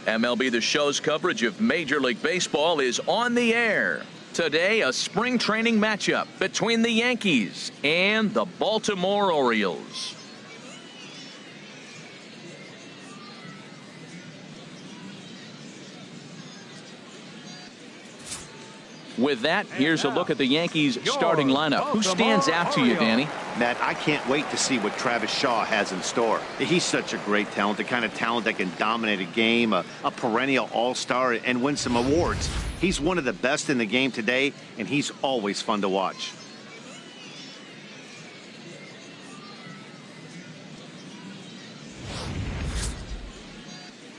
MLB The Show's coverage of Major League Baseball is on the air. Today, a spring training matchup between the Yankees and the Baltimore Orioles. With that, here's a look at the Yankees starting lineup. Who stands out to you, Danny? Matt, I can't wait to see what Travis Shaw has in store. He's such a great talent, the kind of talent that can dominate a game, a perennial all-star, and win some awards. He's one of the best in the game today, and he's always fun to watch.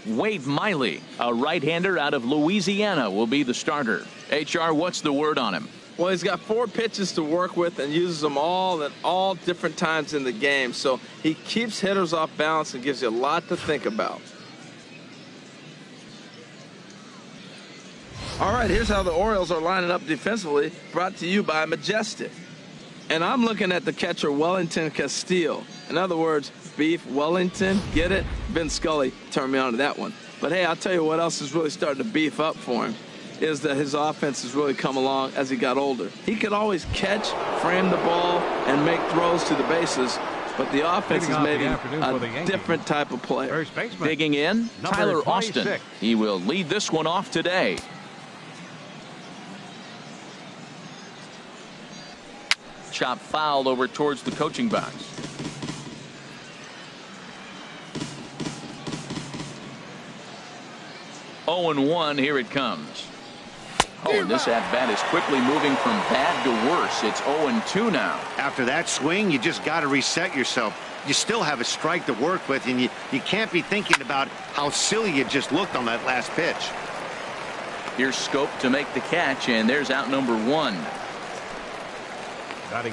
Wade Miley, a right-hander out of Louisiana, will be the starter. HR, what's the word on him? Well, he's got 4 pitches to work with and uses them all at all different times in the game. So he keeps hitters off balance and gives you a lot to think about. All right, here's how the Orioles are lining up defensively, brought to you by Majestic. And I'm looking at the catcher, Wellington Castillo. In other words, Beef Wellington, get it? Vin Scully turned me on to that one. But hey, I'll tell you what else is really starting to beef up for him is that his offense has really come along as he got older. He could always catch, frame the ball, and make throws to the bases, but the offense has made him a different type of player. Digging in, Tyler Austin. He will lead this one off today. Chop foul over towards the coaching box. Oh, 0-1, here it comes. Oh, and this at-bat is quickly moving from bad to worse. It's 0-2 now. After that swing, you just got to reset yourself. You still have a strike to work with, and you can't be thinking about how silly you just looked on that last pitch. Here's Scope to make the catch, and there's out number 1.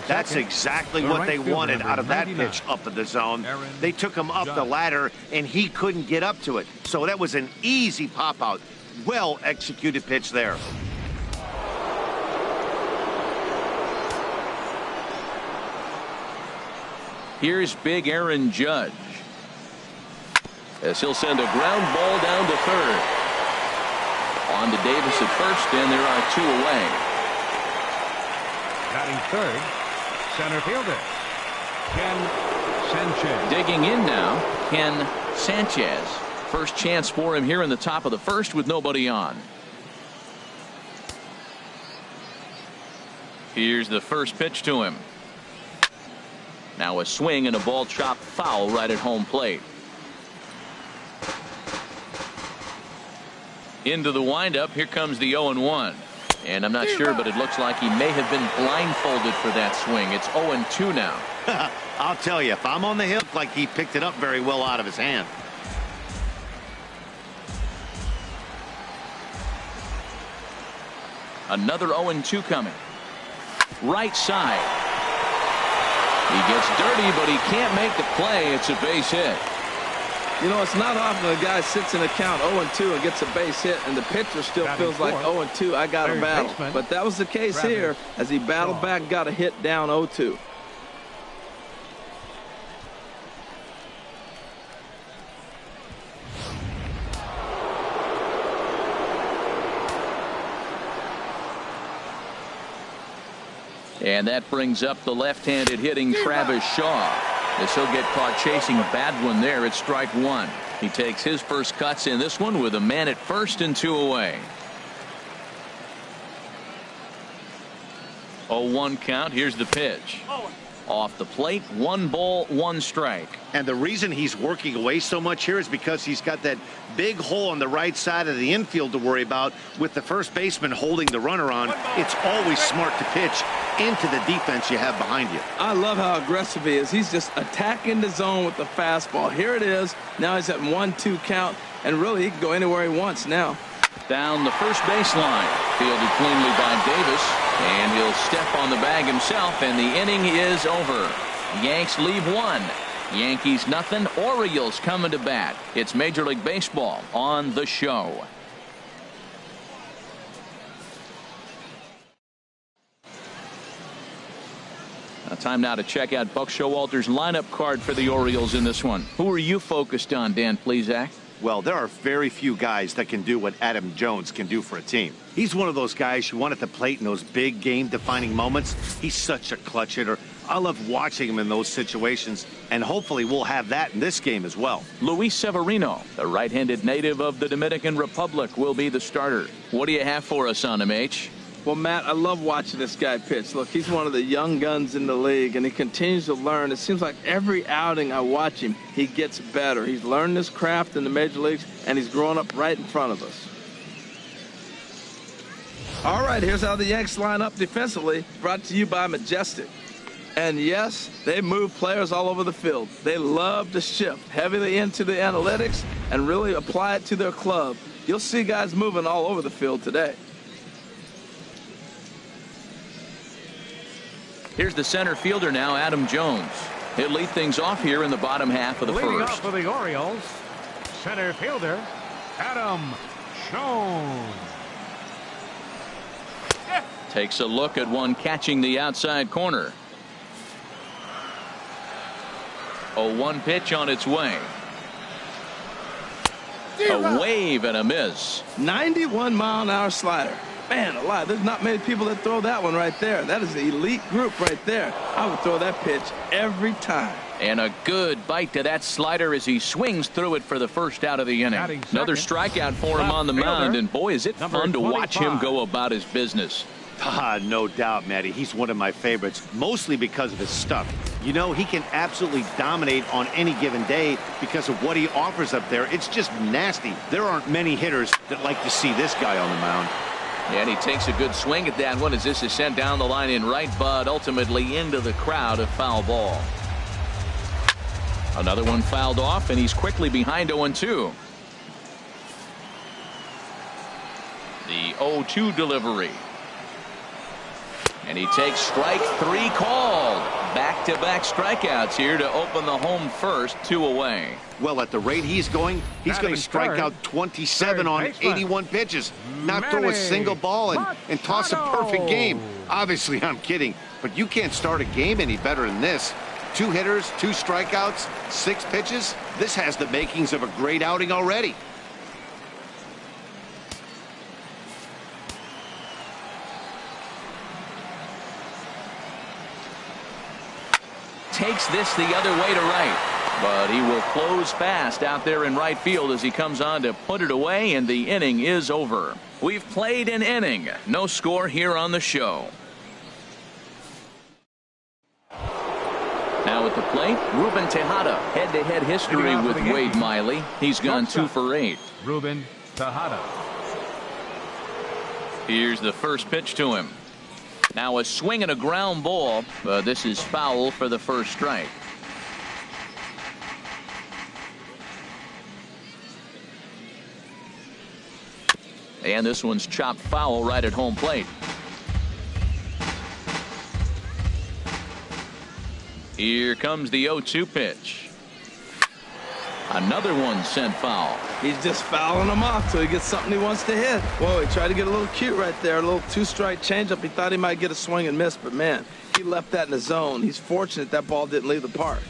That's exactly what they wanted out of that pitch up in the zone. They took him up the ladder, and he couldn't get up to it. So that was an easy pop-out. Well-executed pitch there. Here's big Aaron Judge, as he'll send a ground ball down to third. On to Davis at first, and there are 2 away. Batting third, center fielder, Ken Sanchez. Digging in now, Ken Sanchez. First chance for him here in the top of the first with nobody on. Here's the first pitch to him. Now a swing and a ball chopped foul right at home plate. Into the windup. Here comes the 0-1. And I'm not sure, but it looks like he may have been blindfolded for that swing. It's 0-2 now. I'll tell you, if I'm on the hill, like he picked it up very well out of his hand. Another 0-2 coming. Right side. He gets dirty, but he can't make the play. It's a base hit. You know, it's not often a guy sits in a count 0-2 and gets a base hit, and the pitcher still feels like 0-2, I got to battle. But that was the case here as he battled back and got a hit down 0-2. And that brings up the left-handed hitting Travis Shaw, as he'll get caught chasing a bad one there at strike 1. He takes his first cuts in this one with a man at first and 2 away. 0-1 count. Here's the pitch. Off the plate, 1 ball, 1 strike. And the reason he's working away so much here is because he's got that big hole on the right side of the infield to worry about with the first baseman holding the runner on. It's always smart to pitch into the defense you have behind you. I love how aggressive he is. He's just attacking the zone with the fastball. Here it is. Now he's at 1-2 count, and really he can go anywhere he wants now. Down the first baseline, fielded cleanly by Davis, and he'll step on the bag himself, and the inning is over. Yanks leave 1. Yankees nothing. Orioles coming to bat. It's Major League Baseball on the show. Time now to check out Buck Showalter's lineup card for the Orioles in this one. Who are you focused on, Dan Plesac? Well, there are very few guys that can do what Adam Jones can do for a team. He's one of those guys you want at the plate in those big game-defining moments. He's such a clutch hitter. I love watching him in those situations, and hopefully we'll have that in this game as well. Luis Severino, the right-handed native of the Dominican Republic, will be the starter. What do you have for us on him, H? Well, Matt, I love watching this guy pitch. Look, he's one of the young guns in the league, and he continues to learn. It seems like every outing I watch him, he gets better. He's learned this craft in the major leagues, and he's growing up right in front of us. All right, here's how the Yanks line up defensively, brought to you by Majestic. And yes, they move players all over the field. They love to shift heavily into the analytics and really apply it to their club. You'll see guys moving all over the field today. Here's the center fielder now, Adam Jones. He'll lead things off here in the bottom half of the Leading first. off for the Orioles, center fielder, Adam Jones. Takes a look at one catching the outside corner. A 1 pitch on its way. A wave and a miss. 91-mile-an-hour slider. Man alive, there's not many people that throw that one right there. That is the elite group right there. I would throw that pitch every time. And a good bite to that slider as he swings through it for the first out of the inning. Another strikeout for him on the mound, and boy, is it fun to watch him go about his business. No doubt, Matty. He's one of my favorites, mostly because of his stuff. You know, he can absolutely dominate on any given day because of what he offers up there. It's just nasty. There aren't many hitters that like to see this guy on the mound. And he takes a good swing at that one as this is sent down the line in right, but ultimately into the crowd, a foul ball. Another one fouled off, and he's quickly behind 0-2. The 0-2 delivery. And he takes strike 3 called. Back-to-back strikeouts here to open the home first, 2 away. Well, at the rate he's going to strike out 27 on 81 pitches, not throw a single ball and toss a perfect game. Obviously, I'm kidding, but you can't start a game any better than this. 2 hitters, 2 strikeouts, 6 pitches. This has the makings of a great outing already. Takes this the other way to right, but he will close fast out there in right field as he comes on to put it away, and the inning is over. We've played an inning. No score here on the show. Now at the plate, Ruben Tejada. Head-to-head history with Wade Miley. He's gone 2 for 8. Ruben Tejada. Here's the first pitch to him. Now a swing and a ground ball. This is foul for the first strike. And this one's chopped foul right at home plate. Here comes the 0-2 pitch. Another one sent foul. He's just fouling him off till he gets something he wants to hit. Whoa, he tried to get a little cute right there. A little 2-strike changeup. He thought he might get a swing and miss, but man, he left that in the zone. He's fortunate that ball didn't leave the park.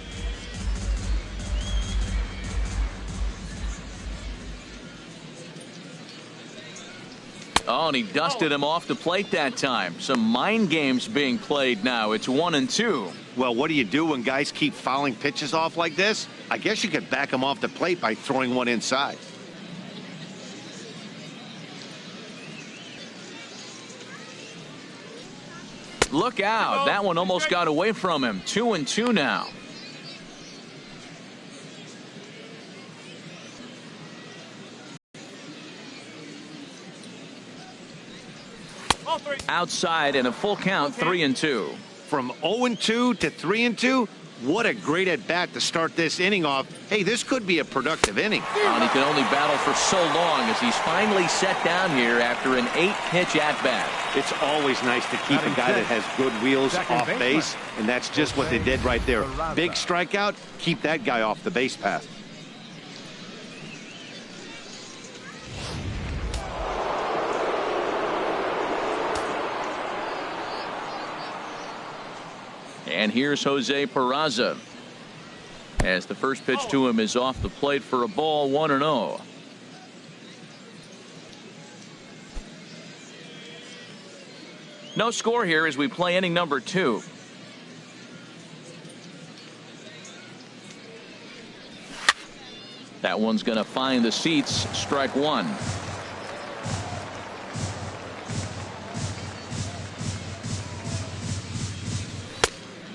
Oh, and he dusted him off the plate that time. Some mind games being played now. It's 1-2. Well, what do you do when guys keep fouling pitches off like this? I guess you could back them off the plate by throwing one inside. Look out. That one almost got away from him. 2-2 now. Outside and a full count, 3-2. From 0-2 to 3-2, what a great at-bat to start this inning off. Hey, this could be a productive inning. And he can only battle for so long as he's finally set down here after an 8-pitch at-bat. It's always nice to keep a guy that has good wheels off base, and that's just what they did right there. Big strikeout, keep that guy off the base path. And here's Jose Peraza. as the first pitch to him is off the plate for a ball, 1-0. No score here as we play inning number 2. That one's going to find the seats. Strike 1.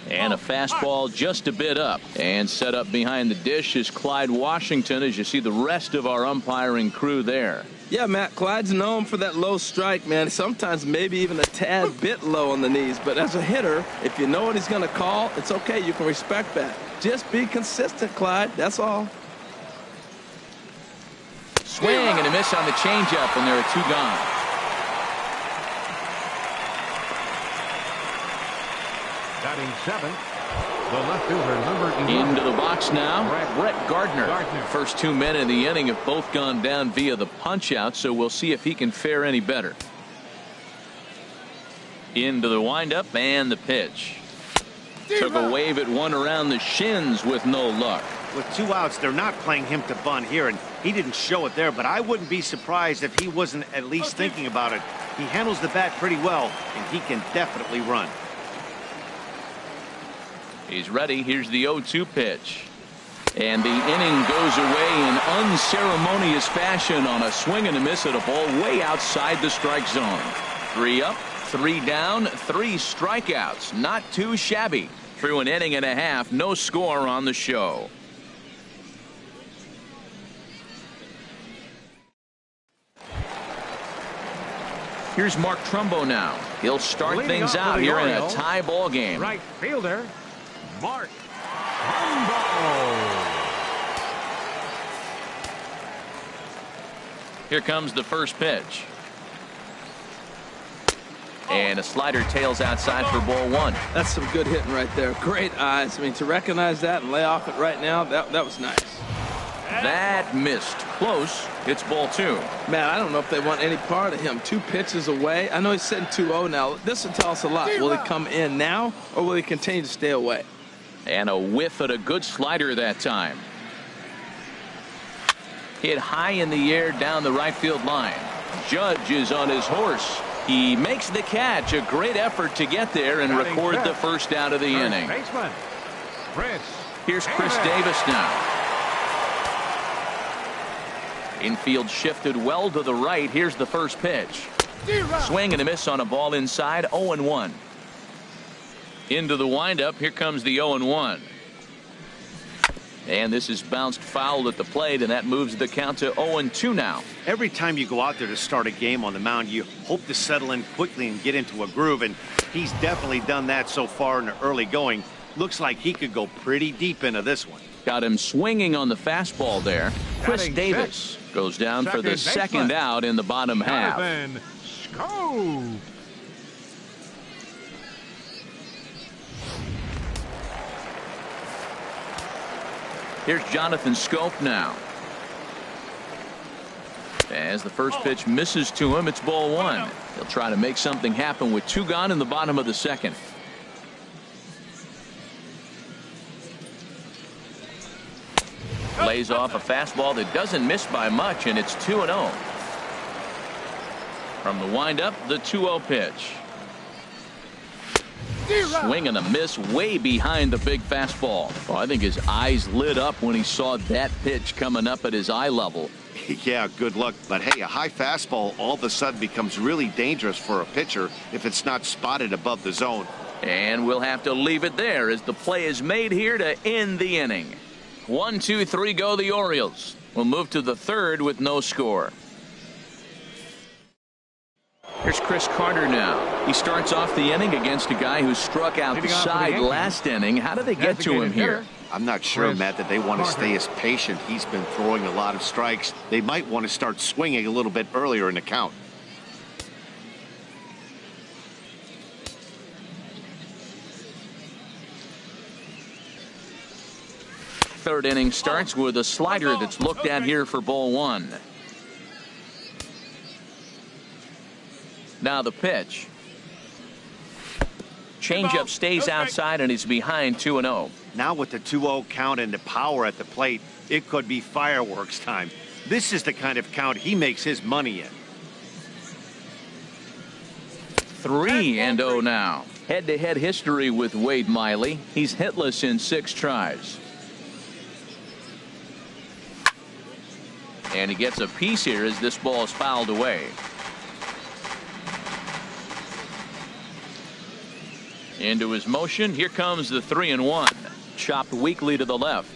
And a fastball just a bit up. And set up behind the dish is Clyde Washington, as you see the rest of our umpiring crew there. Yeah, Matt, Clyde's known for that low strike, man. Sometimes maybe even a tad bit low on the knees. But as a hitter, if you know what he's going to call, it's okay. You can respect that. Just be consistent, Clyde. That's all. Swing and a miss on the changeup, and there are 2 gone. Batting 7th, the left fielder, number 11. Into the box now, Brett Gardner. First 2 men in the inning have both gone down via the punch out, so we'll see if he can fare any better. Into the windup and the pitch. Took a wave at one around the shins with no luck. With 2 outs, they're not playing him to bunt here, and he didn't show it there, but I wouldn't be surprised if he wasn't at least thinking about it. He handles the bat pretty well, and he can definitely run. He's ready. Here's the 0-2 pitch. And the inning goes away in unceremonious fashion on a swing and a miss at a ball way outside the strike zone. 3 up, 3 down, 3 strikeouts. Not too shabby. Through an inning and a half, no score on the show. Here's Mark Trumbo now. He'll start things out here in a tie ball game. Right fielder, Mark Trumbo. Here comes the first pitch. And a slider tails outside for ball 1. That's some good hitting right there. Great eyes. I mean, to recognize that and lay off it right now, that was nice. That missed. Close. It's ball 2. Man, I don't know if they want any part of him. 2 pitches away. I know he's sitting 2-0 now. This will tell us a lot. Will he come in now, or will he continue to stay away? And a whiff at a good slider that time. Hit high in the air down the right field line. Judge is on his horse. He makes the catch. A great effort to get there and record the first out of the inning. Baseman, Here's Chris Davis now. Infield shifted well to the right. Here's the first pitch. Swing and a miss on a ball inside. 0-1. Into the windup. Here comes the 0-1. And this is bounced foul at the plate, and that moves the count to 0-2 now. Every time you go out there to start a game on the mound, you hope to settle in quickly and get into a groove, and he's definitely done that so far in the early going. Looks like he could go pretty deep into this one. Got him swinging on the fastball there. Chris Davis goes down for the second out in the bottom half. Here's Jonathan Scope now. As the first pitch misses to him, it's ball 1. He'll try to make something happen with 2 gone in the bottom of the second. Lays off a fastball that doesn't miss by much, and it's 2-0. From the windup, the 2-0 pitch. Swing and a miss way behind the big fastball. Oh, I think his eyes lit up when he saw that pitch coming up at his eye level. Yeah, good luck. But hey, a high fastball all of a sudden becomes really dangerous for a pitcher if it's not spotted above the zone. And we'll have to leave it there as the play is made here to end the inning. 1, 2, 3 go the Orioles. We'll move to the third with no score. Here's Chris Carter now. He starts off the inning against a guy who struck out the side last inning. How do they get to him here? I'm not sure, Matt, that they want to stay as patient. He's been throwing a lot of strikes. They might want to start swinging a little bit earlier in the count. Third inning starts with a slider that's looked at here for ball 1. Now the pitch. Changeup stays outside and he's behind 2-0. Now with the 2-0 count and the power at the plate, it could be fireworks time. This is the kind of count he makes his money in. 3-0 now. Head-to-head history with Wade Miley. He's hitless in 6 tries. And he gets a piece here as this ball is fouled away. Into his motion. Here comes the 3-1. Chopped weakly to the left.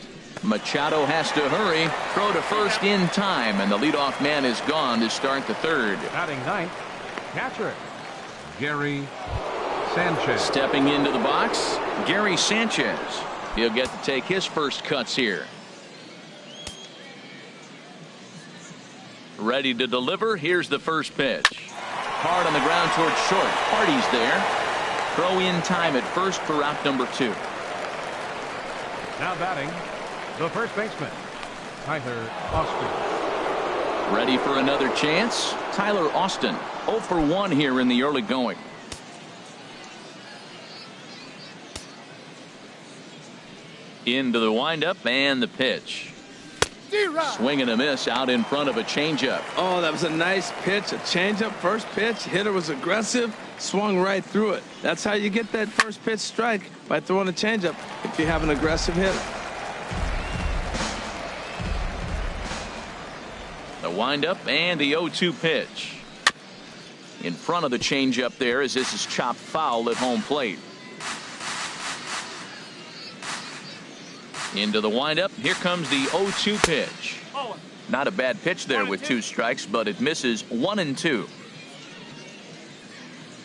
Machado has to hurry. Throw to first in time, and the leadoff man is gone to start the third. Batting ninth, catcher Gary Sanchez. Stepping into the box, Gary Sanchez. He'll get to take his first cuts here. Ready to deliver. Here's the first pitch. Hard on the ground towards short. Hardy's there. Throw in time at first for out number 2. Now batting, the first baseman, Tyler Austin. Ready for another chance. Tyler Austin, 0 for 1 here in the early going. Into the windup and the pitch. Swing and a miss out in front of a changeup. Oh, that was a nice pitch. A changeup, first pitch. Hitter was aggressive, swung right through it. That's how you get that first pitch strike, by throwing a changeup if you have an aggressive hitter. The windup and the 0-2 pitch. In front of the changeup there as this is chopped foul at home plate. Into the windup. Here comes the 0-2 pitch. Not a bad pitch there with 2 strikes, but it misses 1-2.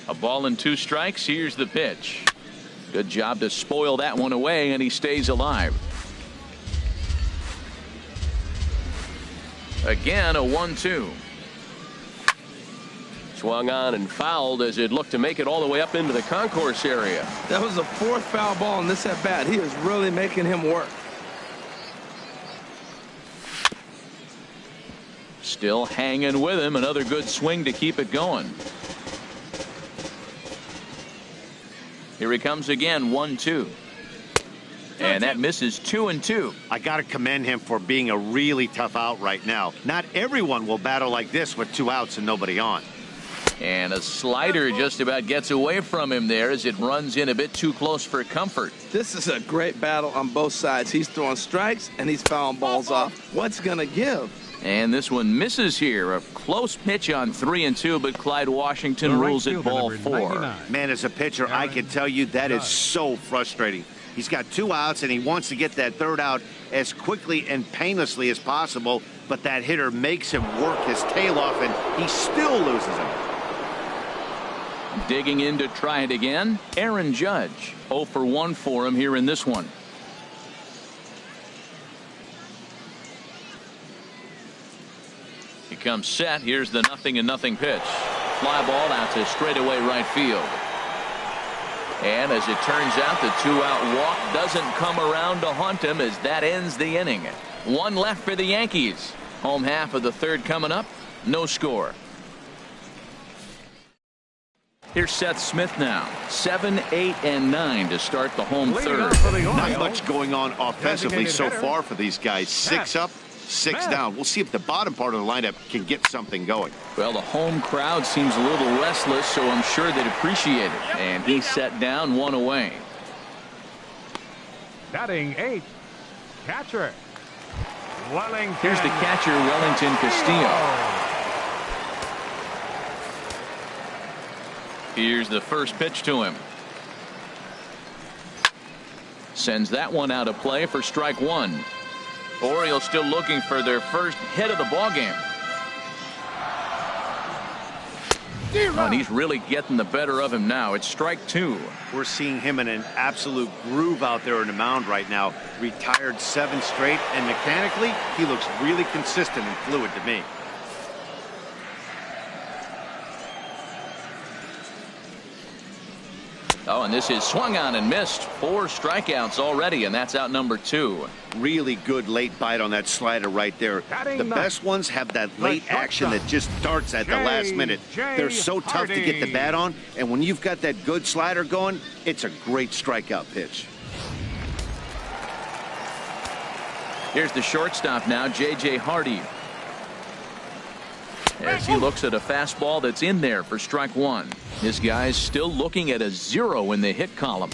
A ball and 2 strikes. Here's the pitch. Good job to spoil that one away, and he stays alive. Again, a 1-2. Swung on and fouled as it looked to make it all the way up into the concourse area. That was the 4th foul ball in this at bat. He is really making him work. Still hanging with him. Another good swing to keep it going. Here he comes again. 1-2. And that misses 2-2. I got to commend him for being a really tough out right now. Not everyone will battle like this with 2 outs and nobody on. And a slider just about gets away from him there as it runs in a bit too close for comfort. This is a great battle on both sides. He's throwing strikes and he's fouling balls off. What's going to give? And this one misses here. A close pitch on 3-2, but Clyde Washington rules it ball 4. Man, as a pitcher, I can tell you that is so frustrating. He's got 2 outs and he wants to get that 3rd out as quickly and painlessly as possible, but that hitter makes him work his tail off and he still loses him. Digging in to try it again, Aaron Judge. 0 for 1 for him here in this one. He comes set. Here's the 0-0 pitch. Fly ball out to straightaway right field. And as it turns out, the 2-out walk doesn't come around to haunt him as that ends the inning. 1 left for the Yankees. Home half of the 3rd coming up. No score. Here's Seth Smith now. 7, 8, and 9 to start the home 3rd. Not much going on offensively so far for these guys. 6 up, 6 down. We'll see if the bottom part of the lineup can get something going. Well, the home crowd seems a little restless, so I'm sure they'd appreciate it. And he set down 1 away. Batting 8th, catcher Wellington. Here's the catcher, Wellington Castillo. Here's the first pitch to him. Sends that one out of play for strike 1. Orioles still looking for their first hit of the ballgame. Oh, and he's really getting the better of him now. It's strike 2. We're seeing him in an absolute groove out there in the mound right now. Retired 7 straight, and mechanically, he looks really consistent and fluid to me. Oh, and this is swung on and missed. 4 strikeouts already, and that's out number 2. Really good late bite on that slider right there. The best ones have that late action that just starts at the last minute. They're so tough to get the bat on, and when you've got that good slider going, it's a great strikeout pitch. Here's the shortstop now, J.J. Hardy. As he looks at a fastball that's in there for strike one. This guy's still looking at a 0 in the hit column.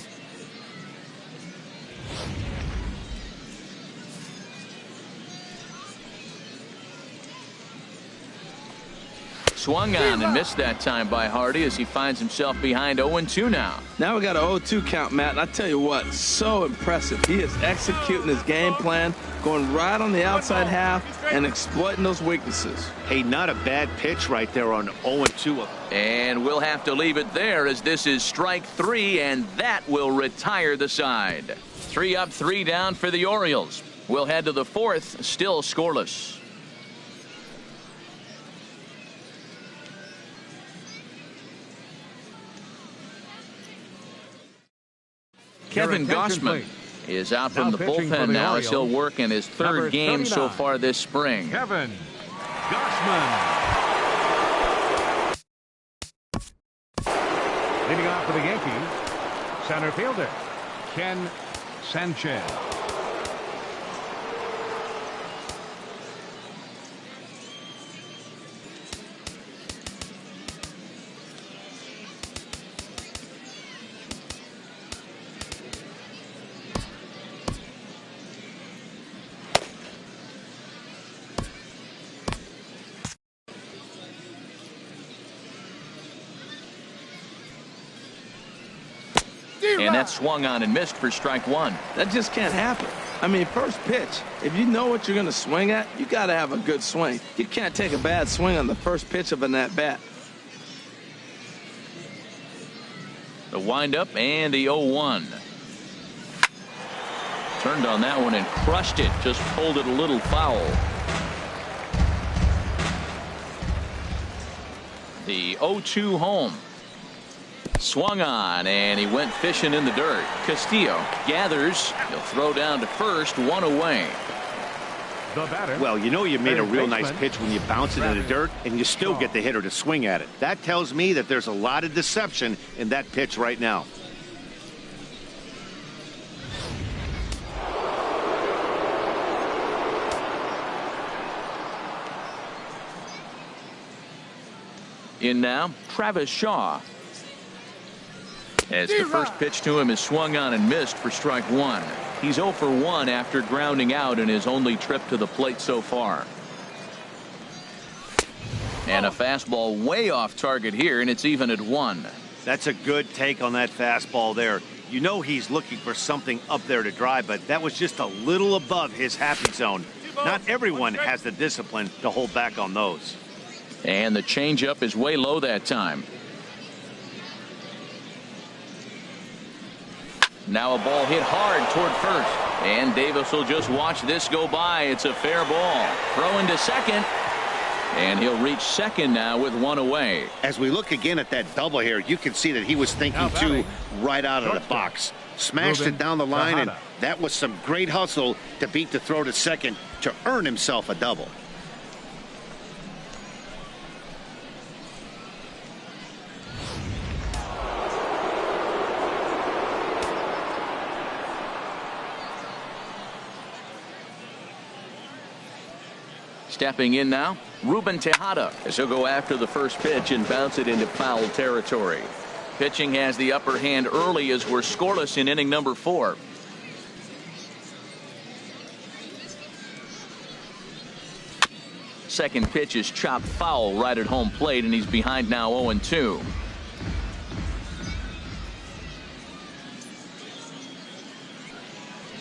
Swung on and missed that time by Hardy as he finds himself behind 0-2 now. Now we got an 0-2 count, Matt, and I tell you what, so impressive. He is executing his game plan, going right on the outside half and exploiting those weaknesses. Hey, not a bad pitch right there on 0-2. And we'll have to leave it there as this is strike 3, and that will retire the side. 3 up, 3 down for the Orioles. We'll head to the 4th, still scoreless. Kevin Gossman is out from the bullpen now as he'll work in his 3rd game so far this spring. Kevin Gossman. Leading off for the Yankees, center fielder Ken Sanchez. And that swung on and missed for strike 1. That just can't happen. I mean, first pitch, if you know what you're going to swing at, you got to have a good swing. You can't take a bad swing on the first pitch of an at-bat. The windup and the 0-1. Turned on that one and crushed it. Just pulled it a little foul. The 0-2 home. Swung on and he went fishing in the dirt. Castillo gathers. He'll throw down to first, 1 away. The batter. Well, you know you made a real nice pitch when you bounce it in the dirt and you still get the hitter to swing at it. That tells me that there's a lot of deception in that pitch right now. In now, Travis Shaw. As the first pitch to him is swung on and missed for strike 1. He's 0 for 1 after grounding out in his only trip to the plate so far. And a fastball way off target here, and it's even at 1. That's a good take on that fastball there. You know he's looking for something up there to drive, but that was just a little above his happy zone. Not everyone has the discipline to hold back on those. And the changeup is way low that time. Now a ball hit hard toward first. And Davis will just watch this go by. It's a fair ball. Throw into second. And he'll reach second now with 1 away. As we look again at that double here, you can see that he was thinking too right out of the box. Smashed it down the line, and that was some great hustle to beat the throw to second to earn himself a double. Stepping in now, Ruben Tejada, as he'll go after the first pitch and bounce it into foul territory. Pitching has the upper hand early as we're scoreless in inning number 4. Second pitch is chopped foul right at home plate, and he's behind now 0-2.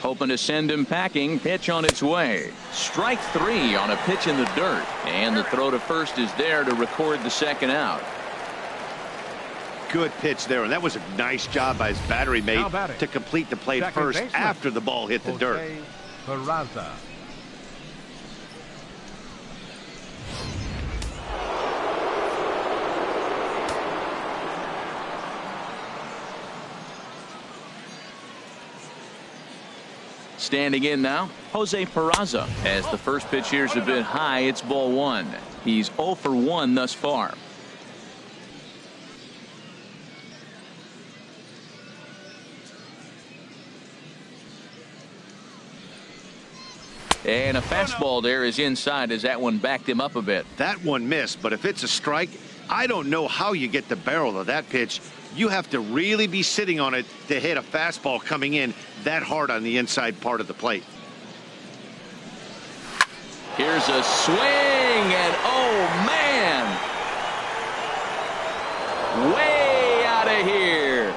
Hoping to send him packing. Pitch on its way. Strike 3 on a pitch in the dirt. And the throw to first is there to record the second out. Good pitch there, and that was a nice job by his battery mate to complete the play first after the ball hit the dirt. Peraza. Standing in now, Jose Peraza. As the first pitch here is a bit high, it's ball 1. He's 0 for 1 thus far. And a fastball there is inside as that one backed him up a bit. That one missed, but if it's a strike, I don't know how you get the barrel of that pitch. You have to really be sitting on it to hit a fastball coming in that hard on the inside part of the plate. Here's a swing, and oh man, way out of here.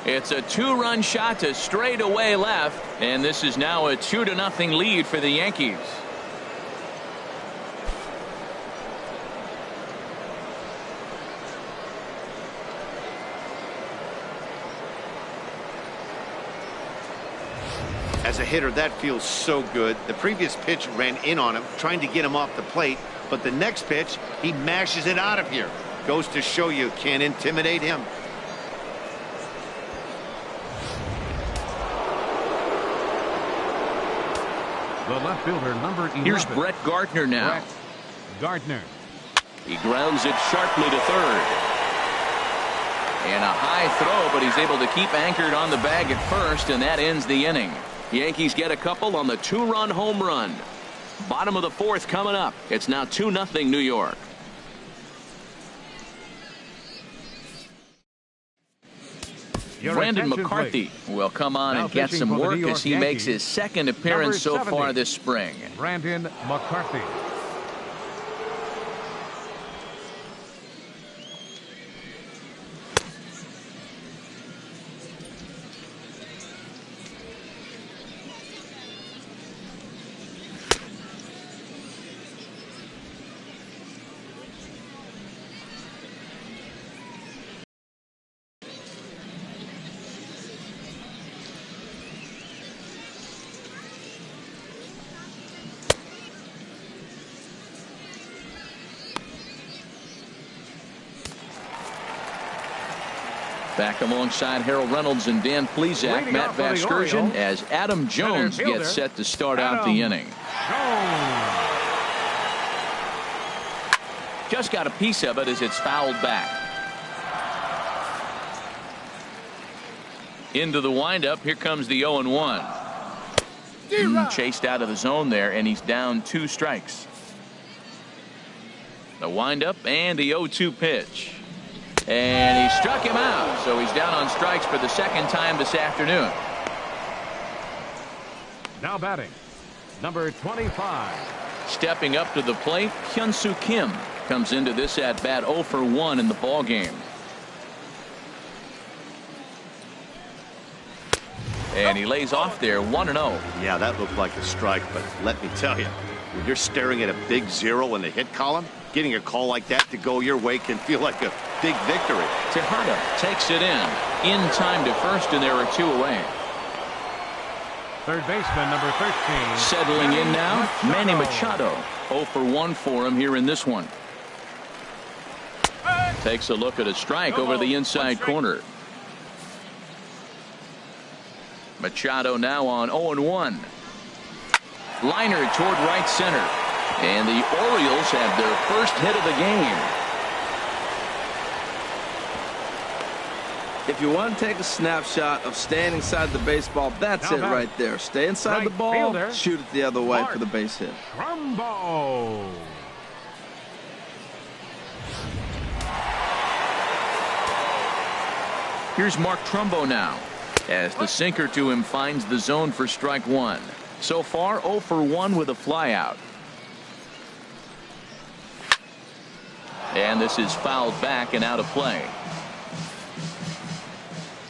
It's a 2-run shot to straightaway left, and this is now a 2-0 lead for the Yankees. As a hitter, that feels so good. The previous pitch ran in on him, trying to get him off the plate, but the next pitch, he mashes it out of here. Goes to show you can't intimidate him. The left fielder, number 11. Here's Brett Gardner now. Brett Gardner. He grounds it sharply to third. And a high throw, but he's able to keep anchored on the bag at first, and that ends the inning. Yankees get a couple on the 2-run home run. Bottom of the 4th coming up. It's now 2-0 New York. Brandon McCarthy will come on and get some work as he makes his second appearance so far this spring. Brandon McCarthy. Back alongside Harold Reynolds and Dan Plesac, Matt Vasgersian, as Adam Jones gets set to start out the inning. Just got a piece of it as it's fouled back. Into the windup. Here comes the 0-1. Chased out of the zone there, and he's down 2 strikes. The windup and the 0-2 pitch. And he struck him out, so he's down on strikes for the second time this afternoon. Now batting, number 25. Stepping up to the plate, Hyun-Soo Kim comes into this at bat 0 for 1 in the ball game. And he lays off there 1-0. Yeah, that looked like a strike, but let me tell you, when you're staring at a big 0 in the hit column, getting a call like that to go your way can feel like a big victory. Tejada takes it in time to first, and there are 2 away. Third baseman, number 13. Settling in now, Manny Machado. 0 for 1 for him here in this one. Takes a look at a strike over the inside corner. Machado now on 0-1. Liner toward right center. And the Orioles have their first hit of the game. If you want to take a snapshot of staying inside the baseball, that's it right there. Stay inside the ball, shoot it the other way for the base hit. Trumbo. Here's Mark Trumbo now, as the sinker to him finds the zone for strike 1. So far 0 for 1 with a flyout. And this is fouled back and out of play.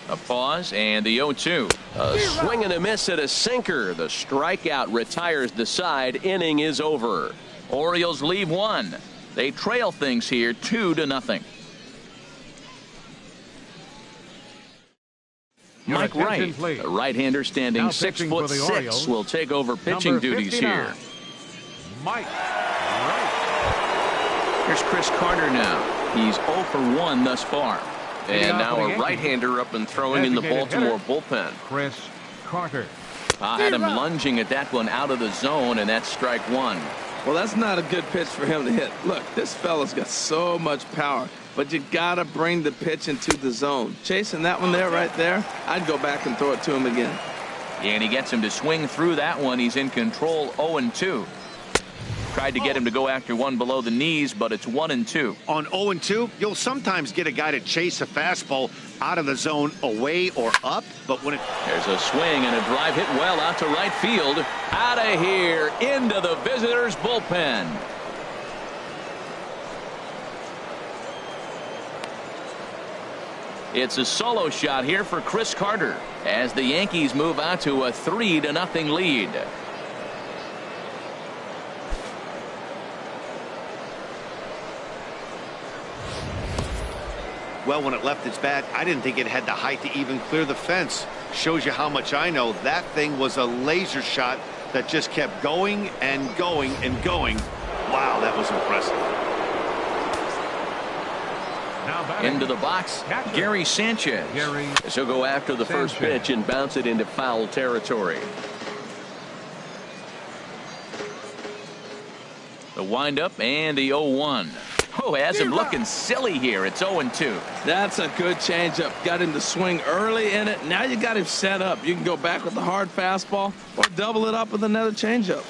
A pause and the 0-2. A swing and a miss at a sinker. The strikeout retires the side. Inning is over. Orioles leave 1. They trail things here 2-0. Mike Wright, a right-hander standing 6'6", will take over pitching duties here. Mike Wright. Here's Chris Carter now. He's 0 for 1 thus far. And now a right-hander up and throwing in the Baltimore bullpen. Chris Carter. Had him lunging at that one out of the zone, and that's strike 1. Well, that's not a good pitch for him to hit. Look, this fella's got so much power, but you got to bring the pitch into the zone. Chasing that one there, right there, I'd go back and throw it to him again. And he gets him to swing through that one. He's in control, 0-2. Tried to get him to go after one below the knees, but it's 1-2. On 0-2, you'll sometimes get a guy to chase a fastball out of the zone away or up, but when There's a swing and a drive hit well out to right field. Out of here, into the visitors' bullpen. It's a solo shot here for Chris Carter as the Yankees move out to a 3-0 lead. Well, when it left its bat, I didn't think it had the height to even clear the fence. Shows you how much I know. That thing was a laser shot that just kept going and going and going. Wow, that was impressive. Into the box, Gary Sanchez. He'll go after the first pitch and bounce it into foul territory. The windup and the 0-1. Oh, has him looking silly here. It's 0-2. That's a good changeup. Got him to swing early in it. Now you got him set up. You can go back with the hard fastball or double it up with another changeup.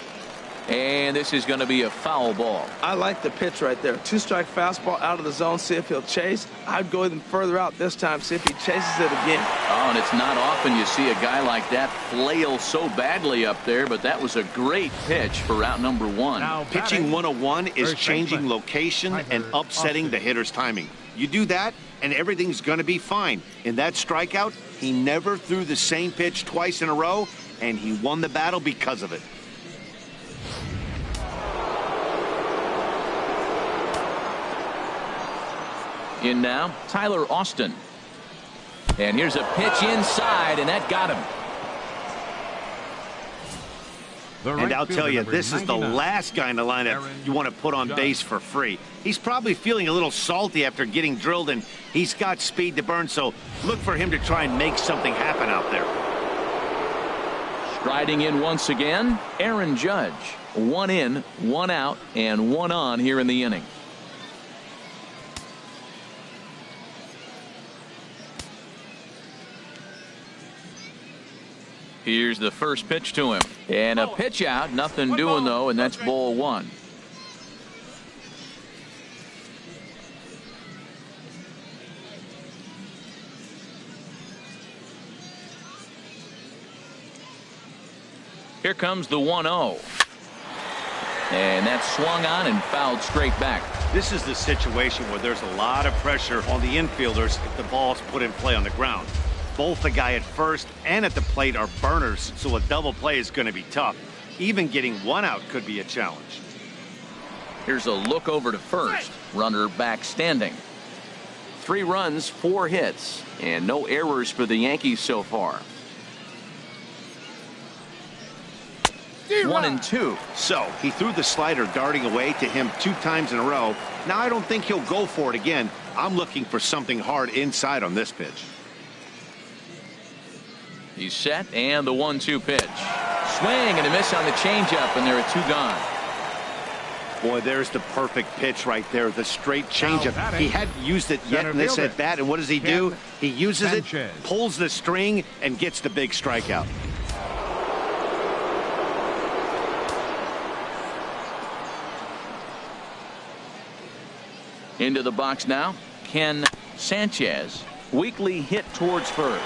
And this is going to be a foul ball. I like the pitch right there. 2-strike fastball out of the zone. See if he'll chase. I'd go even further out this time. See if he chases it again. Oh, and it's not often you see a guy like that flail so badly up there, but that was a great pitch for out number one. Now, pitching 101 is changing location and upsetting the hitter's timing. You do that, and everything's going to be fine. In that strikeout, he never threw the same pitch twice in a row, and he won the battle because of it. In now, Tyler Austin. And here's a pitch inside, and that got him. And I'll tell you, this is the last guy in the lineup you want to put on base for free. He's probably feeling a little salty after getting drilled, and he's got speed to burn, so look for him to try and make something happen out there. Striding in once again, Aaron Judge. 1 in, 1 out, and 1 on here in the inning. Here's the first pitch to him. And a pitch out. Nothing doing, though, and that's ball 1. Here comes the 1-0. And that's swung on and fouled straight back. This is the situation where there's a lot of pressure on the infielders if the ball's put in play on the ground. Both the guy at first and at the plate are burners, so a double play is going to be tough. Even getting 1 out could be a challenge. Here's a look over to first. Runner back standing. 3 runs, 4 hits, and no errors for the Yankees so far. 1-2. So he threw the slider darting away to him 2 times in a row. Now I don't think he'll go for it again. I'm looking for something hard inside on this pitch. He's set, and the 1-2 pitch. Swing and a miss on the changeup, and there are 2 gone. Boy, there's the perfect pitch right there, the straight changeup. He hadn't used it yet in this at bat, and what does he do? He uses it, pulls the string, and gets the big strikeout. Into the box now, Ken Sanchez. Weakly hit towards first.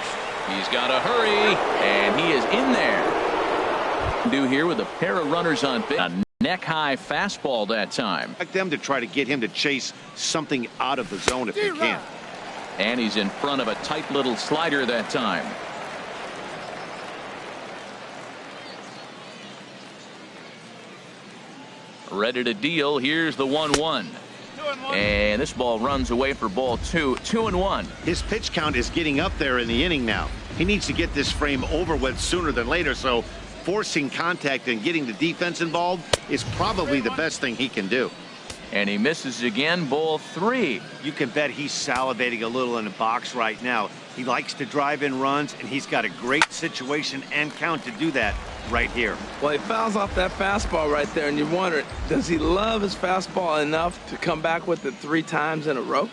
He's got to hurry, and he is in there. Do here with a pair of runners on base. A neck-high fastball that time. Like them to try to get him to chase something out of the zone if he can. And he's in front of a tight little slider that time. Ready to deal. Here's the 1-1. And this ball runs away for ball 2. 2-1. His pitch count is getting up there in the inning now. He needs to get this frame over with sooner than later, so forcing contact and getting the defense involved is probably the best thing he can do. And he misses again, ball 3. You can bet he's salivating a little in the box right now. He likes to drive in runs, and he's got a great situation and count to do that. right here. Well, he fouls off that fastball right there, and you wonder, does he love his fastball enough to come back with it 3 times in a row?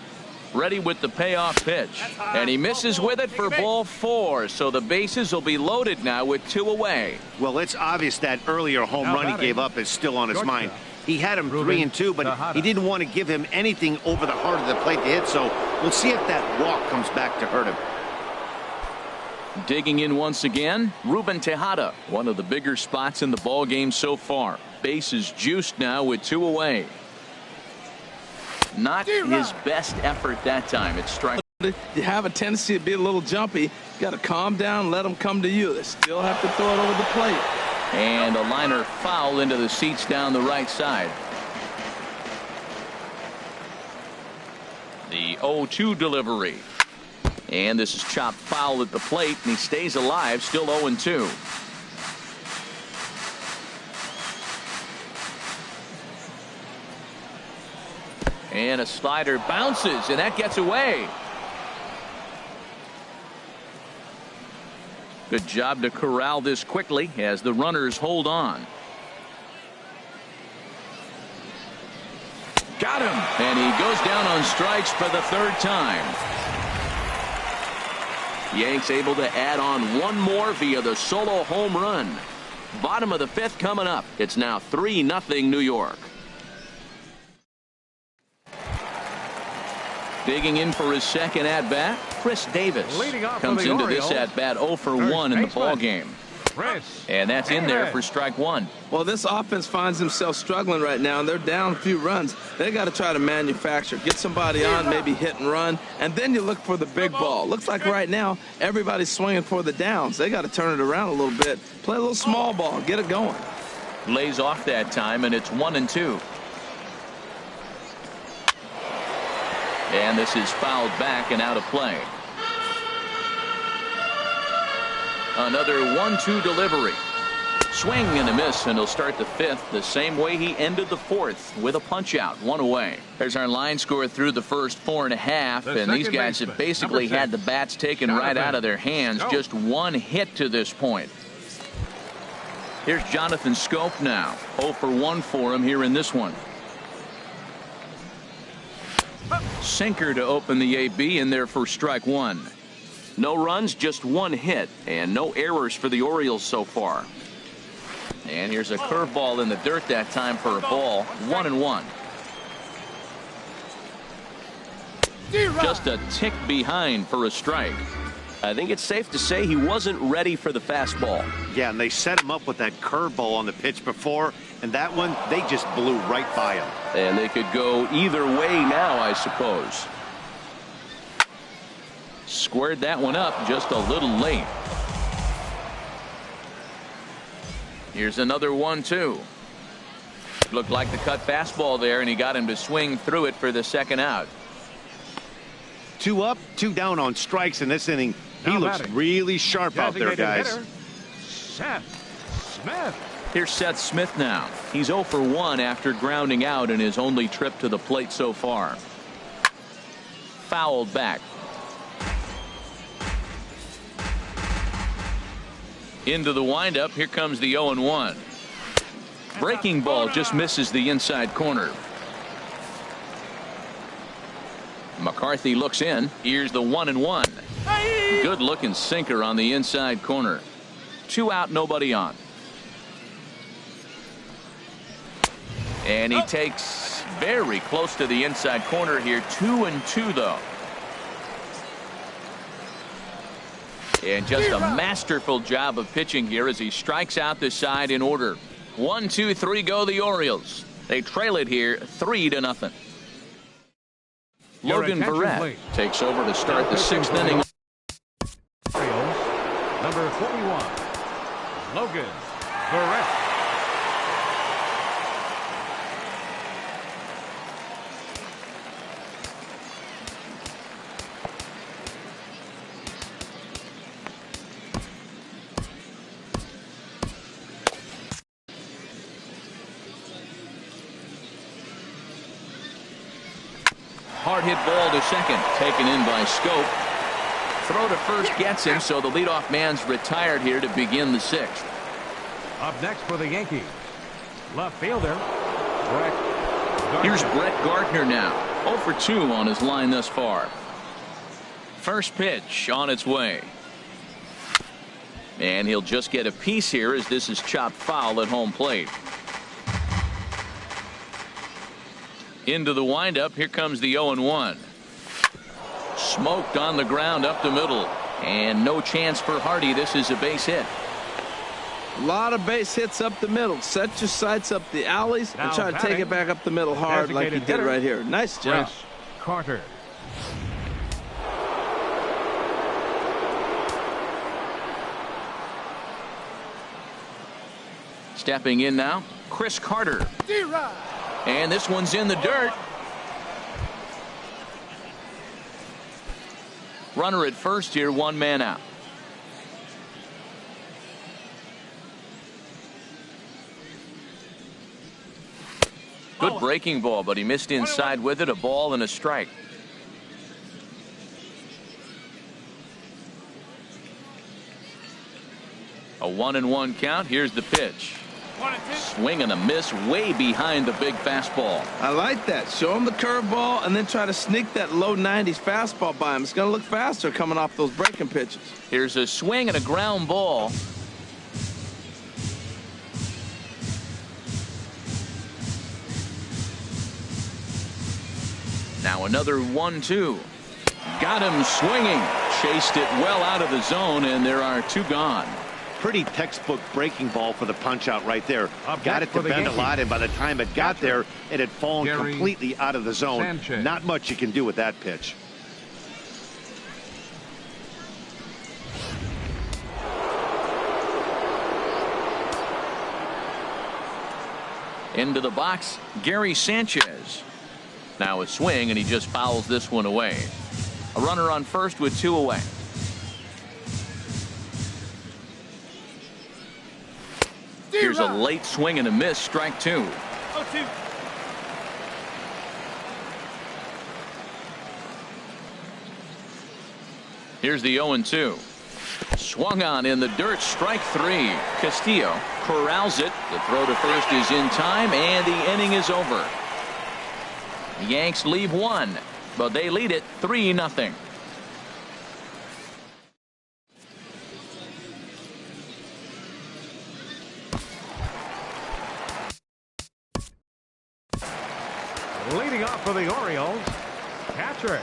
Ready with the payoff pitch. And he misses with it for ball 4. So the bases will be loaded now with 2 away. Well, it's obvious that earlier home run he gave up is still on his mind. He had him 3-2, but he didn't want to give him anything over the heart of the plate to hit. So we'll see if that walk comes back to hurt him. Digging in once again, Ruben Tejada, one of the bigger spots in the ball game so far. Bases juiced now with 2 away. Not his best effort that time. It's strike. You have a tendency to be a little jumpy. You got to calm down, let them come to you. They still have to throw it over the plate. And a liner foul into the seats down the right side. The 0-2 delivery. And this is chopped foul at the plate, and he stays alive, still 0-2. And a slider bounces, and that gets away. Good job to corral this quickly as the runners hold on. Got him, and he goes down on strikes for the 3rd time. Yanks able to add on 1 more via the solo home run. Bottom of the 5th coming up. It's now 3-0 New York. Digging in for his second at-bat, Chris Davis comes into this at-bat 0 for 1 in the ball game. And that's in there for strike 1. Well, this offense finds themselves struggling right now, and they're down a few runs. They got to try to manufacture, get somebody on, maybe hit and run, and then you look for the big ball. Looks like right now everybody's swinging for the downs. They got to turn it around a little bit, play a little small ball, get it going. Lays off that time, and it's 1-2. And this is fouled back and out of play. Another 1-2 delivery. Swing and a miss, and he'll start the 5th the same way he ended the 4th with a punch out, 1 away. There's our line score through the first 4.5, and these guys have basically had the bats taken right out of their hands. Just 1 hit to this point. Here's Jonathan Schoop now. 0 for 1 for him here in this one. Sinker to open the AB in there for strike 1. No runs, just 1 hit, and no errors for the Orioles so far. And here's a curveball in the dirt that time for a ball. 1-1. Just a tick behind for a strike. I think it's safe to say he wasn't ready for the fastball. Yeah, and they set him up with that curveball on the pitch before, and that one, they just blew right by him. And they could go either way now, I suppose. Squared that one up just a little late. Here's another 1-2. Looked like the cut fastball there, and he got him to swing through it for the 2nd out. 2 up, 2 down on strikes in this inning. He looks really sharp out there, guys. Seth Smith. Here's Seth Smith now. He's 0 for 1 after grounding out in his only trip to the plate so far. Fouled back. Into the windup. Here comes the 0-1. Breaking ball just misses the inside corner. McCarthy looks in. Here's the 1-1. Good looking sinker on the inside corner. 2 out, nobody on. And he takes very close to the inside corner here. 2-2 though. And just a masterful job of pitching here as he strikes out the side in order. 1, 2, 3 go the Orioles. They trail it here 3-0. Logan Barrett takes over to start the 6th inning. Orioles, number 41, Logan Barrett. Hard hit ball to second, taken in by Schoop. Throw to first gets him, so the leadoff man's retired here to begin the 6th. Up next for the Yankees, left fielder, Brett Gardner. Here's Brett Gardner now. 0 for 2 on his line thus far. First pitch on its way. And he'll just get a piece here as this is chopped foul at home plate. Into the windup. Here comes the 0-1. Smoked on the ground up the middle. And no chance for Hardy. This is a base hit. A lot of base hits up the middle. Set your sights up the alleys and Now try to take it back up the middle hard like he did right here. Nice job. Chris Carter. Stepping in now, Chris Carter. And this one's in the dirt. Runner at first here, 1 man out. Good breaking ball, but he missed inside with it. A ball and a strike. A 1-1 count. Here's the pitch. Swing and a miss way behind the big fastball. I like that. Show him the curveball and then try to sneak that low 90s fastball by him. It's going to look faster coming off those breaking pitches. Here's a swing and a ground ball. Now another 1-2. Got him swinging. Chased it well out of the zone, and there are 2 gone. Pretty textbook breaking ball for the punch out right there. Up Got next it for to the bend a Yankees. lot, and by the time it got Catcher. there, it had fallen Gary completely out of the zone. Sanchez. Not much you can do with that pitch. Into the box, Gary Sanchez. Now a swing, and he just fouls this one away. A runner on first with 2 away. Here's a late swing and a miss, strike 2. Here's the 0-2. Swung on in the dirt, strike 3. Castillo corrals it. The throw to first is in time, and the inning is over. The Yanks leave 1, but they lead it 3-0. Leading off for the Orioles, catcher.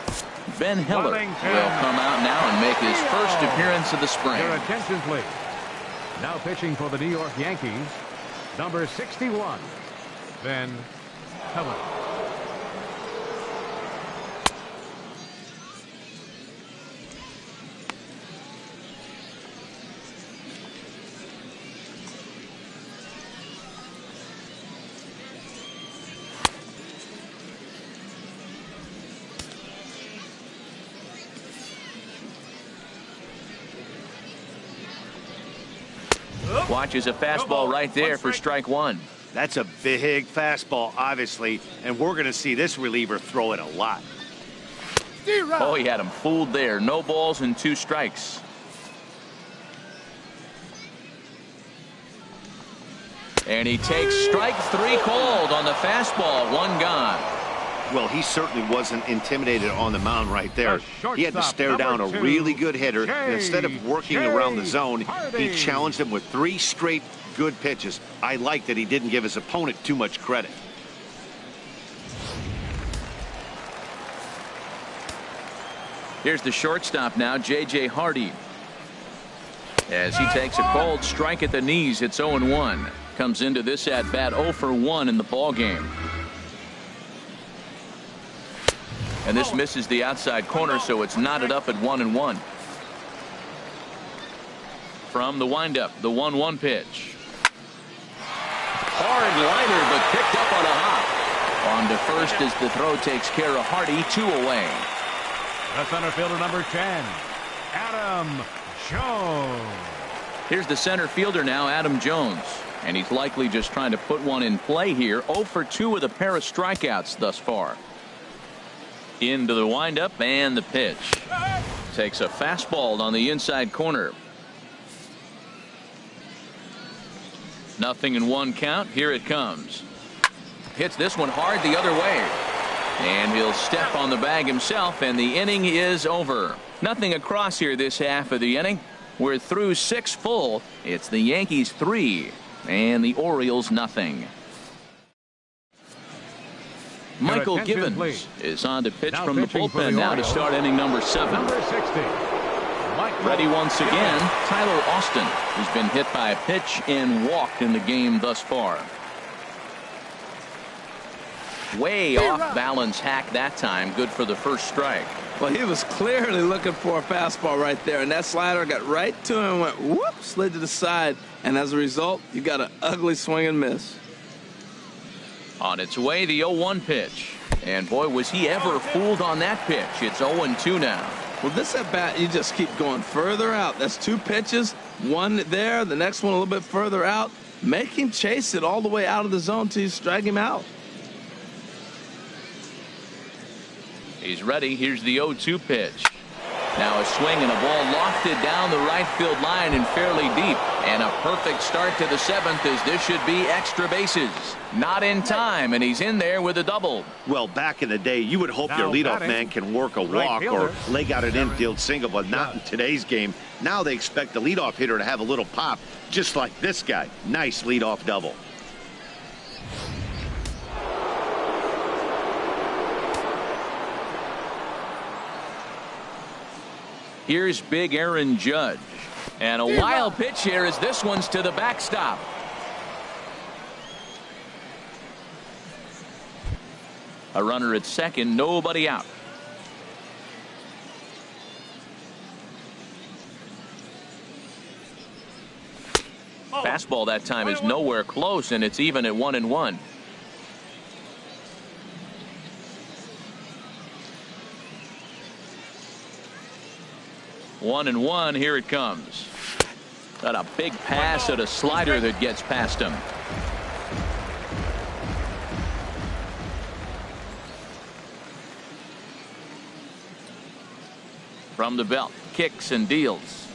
Ben Hiller will Wellington. come out now and make his first appearance of the spring. Your attention, please. Now pitching for the New York Yankees, number 61, Ben Hiller. Watches a fastball right there for strike 1. That's a big fastball, obviously, and we're going to see this reliever throw it a lot. Oh, he had him fooled there. No balls and 2 strikes. And he takes strike 3 called on the fastball. 1 gone. Well, he certainly wasn't intimidated on the mound right there. He had to stare down a really good hitter, and instead of working around the zone, he challenged him with 3 straight good pitches. I like that he didn't give his opponent too much credit. Here's the shortstop now, J.J. Hardy. As he takes a cold strike at the knees, it's 0-1. Comes into this at bat 0 for 1 in the ball game. And this misses the outside corner, so it's knotted up at 1-1. From the windup, the 1-1 pitch. Hard liner, but picked up on a hop. On to first as the throw takes care of Hardy. 2 away. The center fielder, number 10, Adam Jones. Here's the center fielder now, Adam Jones. And he's likely just trying to put one in play here. 0 for 2 with a pair of strikeouts thus far. Into the windup and the pitch. Takes a fastball on the inside corner. 0-1 count. Here it comes. Hits this one hard the other way. And he'll step on the bag himself, and the inning is over. Nothing across here this half of the inning. We're through 6 full. It's the Yankees 3 and the Orioles nothing. Michael Givens is on to pitch from the bullpen now to start inning number 7. Number 60. Ready once again, Tyler Austin, who's been hit by a pitch and walked in the game thus far. Way off balance hack that time. Good for the first strike. Well, he was clearly looking for a fastball right there, and that slider got right to him and went whoop, slid to the side, and as a result, you got an ugly swing and miss. On its way, the 0-1 pitch. And boy, was he ever fooled on that pitch. It's 0-2 now. Well, this at bat, you just keep going further out. That's 2 pitches, one there, the next one a little bit further out. Make him chase it all the way out of the zone till you strike him out. He's ready. Here's the 0-2 pitch. Now a swing and a ball lofted down the right field line and fairly deep. And a perfect start to the 7th, as this should be extra bases. Not in time, and he's in there with a double. Well, back in the day, you would hope your leadoff man can work a walk or leg out an infield single, but not in today's game. Now they expect the leadoff hitter to have a little pop, just like this guy. Nice leadoff double. Here's big Aaron Judge. And a wild pitch here as this one's to the backstop. A runner at second, nobody out. Fastball that time is nowhere close, and it's even at 1-1. One and one. Here it comes. Got a big pass at a slider that gets past him. From the belt, kicks and deals.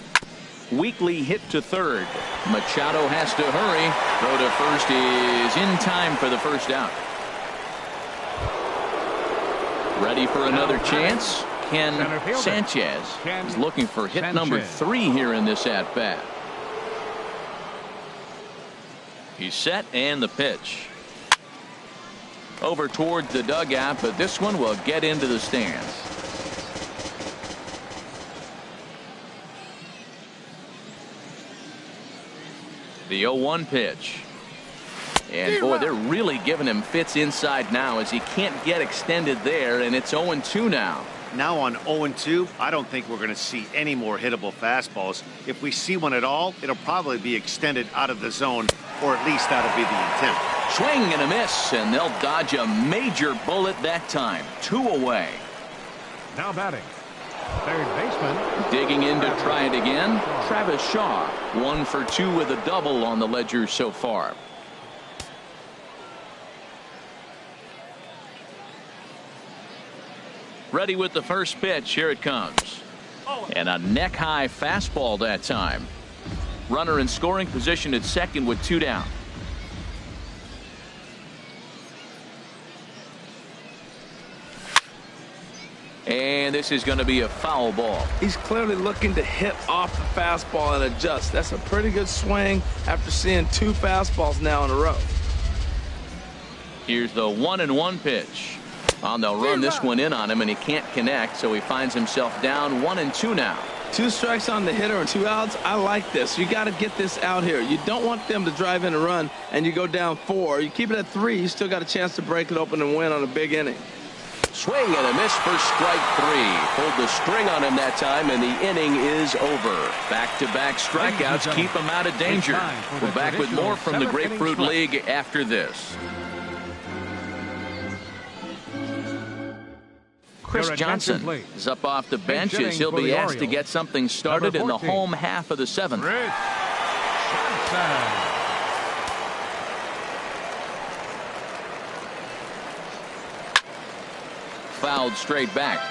Weakly hit to third. Machado has to hurry. Throw to first is in time for the first out. Ready for another chance? Ken Sanchez is looking for hit number 3 here in this at bat. He's set, and the pitch. Over towards the dugout, but this one will get into the stands. The 0-1 pitch. And boy, they're really giving him fits inside now as he can't get extended there, and it's 0-2 now. Now on 0-2, I don't think we're going to see any more hittable fastballs. If we see one at all, it'll probably be extended out of the zone, or at least that'll be the intent. Swing and a miss, and they'll dodge a major bullet that time. 2 away. Now batting, third baseman. Digging in to try it again, Travis Shaw. 1 for 2 with a double on the ledger so far. Ready with the first pitch. Here it comes. And a neck-high fastball that time. Runner in scoring position at second with 2 down. And this is going to be a foul ball. He's clearly looking to hit off the fastball and adjust. That's a pretty good swing after seeing 2 fastballs now in a row. Here's the 1-1 pitch. They'll run this one in on him, and he can't connect, so he finds himself down 1-2 now. 2 strikes on the hitter and 2 outs. I like this. You got to get this out here. You don't want them to drive in a run and you go down 4. You keep it at 3. You still got a chance to break it open and win on a big inning. Swing and a miss for strike 3. Pulled the string on him that time, and the inning is over. Back-to-back strikeouts keep him out of danger. We're back with more from the Grapefruit League after this. Chris Johnson is up off the bench as he'll be asked to get something started in the home half of the 7th. Fouled straight back.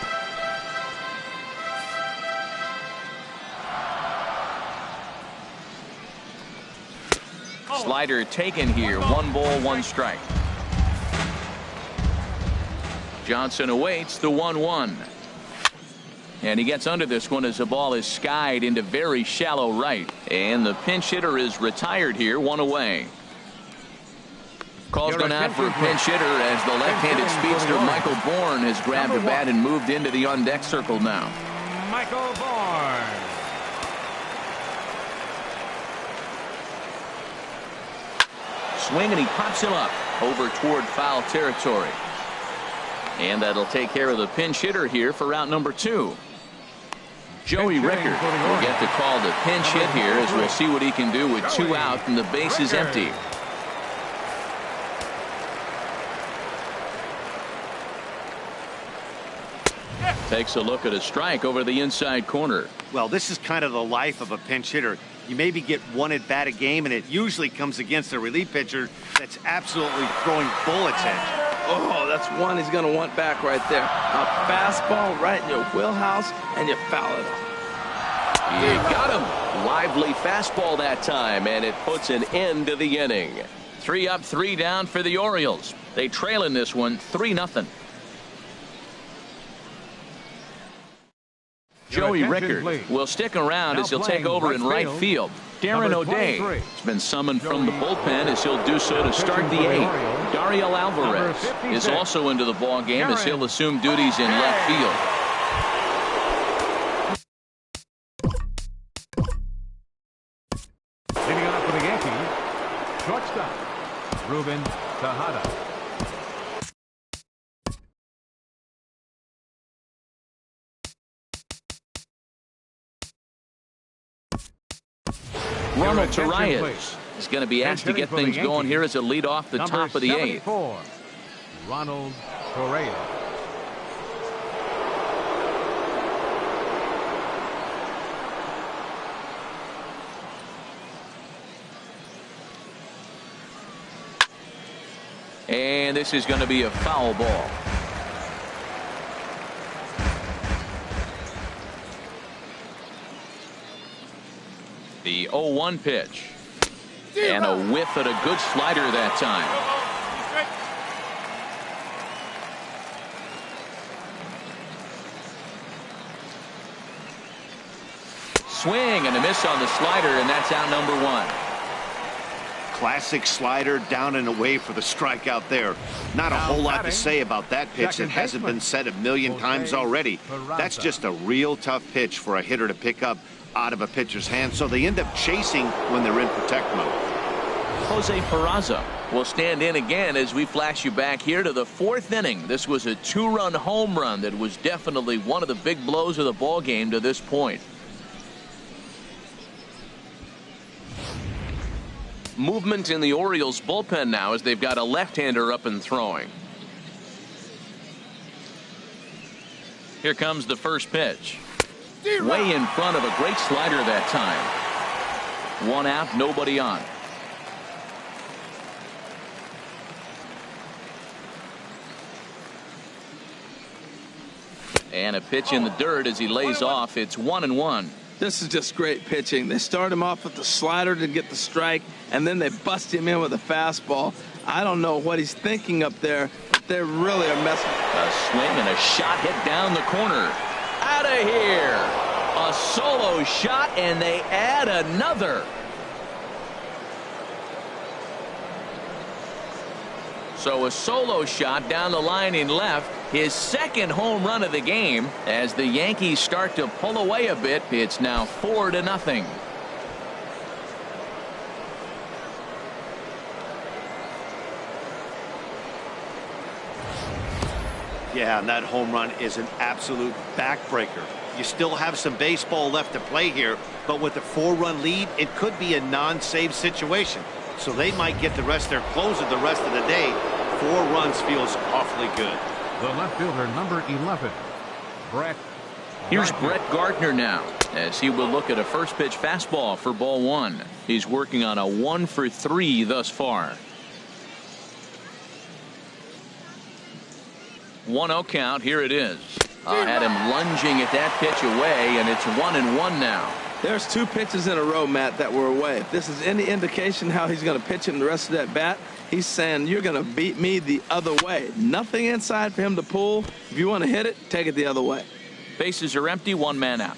Slider taken here. 1 ball, 1 strike. Johnson awaits the 1-1. And he gets under this one as the ball is skied into very shallow right. And the pinch hitter is retired here, 1 away. Calls gone out for a pinch hitter as the left-handed speedster Michael Bourne has grabbed the bat and moved into the on-deck circle now. Michael Bourne. Swing, and he pops him up over toward foul territory. And that'll take care of the pinch hitter here for out number 2. Joey Rickard will get the call to pinch hit here as we'll see what he can do with 2 out and the base is empty. Takes a look at a strike over the inside corner. Well, this is kind of the life of a pinch hitter. You maybe get 1 at bat a game, and it usually comes against a relief pitcher that's absolutely throwing bullets at you. Oh, that's one he's going to want back right there. A fastball right in your wheelhouse, and you foul it off. You got him. Lively fastball that time, and it puts an end to the inning. 3 up, 3 down for the Orioles. They trail in this one 3-0. Joey Rickard will stick around as he'll take over in right field. Darren O'Day has been summoned from the bullpen as he'll do so to start the 8th. Dariel Alvarez is also into the ball game as he'll assume duties in left field. Leading off for the Yankees, shortstop Ruben Tejada. Ronald Torreyes is going to be asked to get things going here as a lead off the top of the 8th. Ronald Torreyes. And this is going to be a foul ball. The 0-1 pitch. And a whiff at a good slider that time. Swing and a miss on the slider, and that's out number 1. Classic slider down and away for the strikeout there. Not a whole lot to say about that pitch that hasn't been said a million times already. That's just a real tough pitch for a hitter to pick up out of a pitcher's hand, so they end up chasing when they're in protect mode. Jose Peraza will stand in again as we flash you back here to the 4th inning. This was a 2-run home run that was definitely one of the big blows of the ball game to this point. Movement in the Orioles bullpen now as they've got a left-hander up and throwing. Here comes the first pitch. Way in front of a great slider that time. 1 out, nobody on. And a pitch in the dirt as he lays off. It's 1-1. This is just great pitching. They start him off with the slider to get the strike, and then they bust him in with a fastball. I don't know what he's thinking up there, but they really are messing. A swing and a shot hit down the corner. Out of here. A solo shot, and they add another. So a solo shot down the line in left. His 2nd home run of the game as the Yankees start to pull away a bit. It's now 4-0. Yeah, and that home run is an absolute backbreaker. You still have some baseball left to play here, but with a 4-run lead, it could be a non-save situation. So they might get the rest their closer the rest of the day. 4 runs feels awfully good. The left fielder, number 11, Brett. Here's Brett Gardner now as he will look at a first pitch fastball for ball 1. He's working on a 1-for-3 thus far. 1-0 count. Here it is. Had him lunging at that pitch away, and it's 1-1 now. There's 2 pitches in a row, Matt, that were away. If this is any indication how he's going to pitch in the rest of that bat, he's saying you're going to beat me the other way. Nothing inside for him to pull. If you want to hit it, take it the other way. Bases are empty, 1 man out.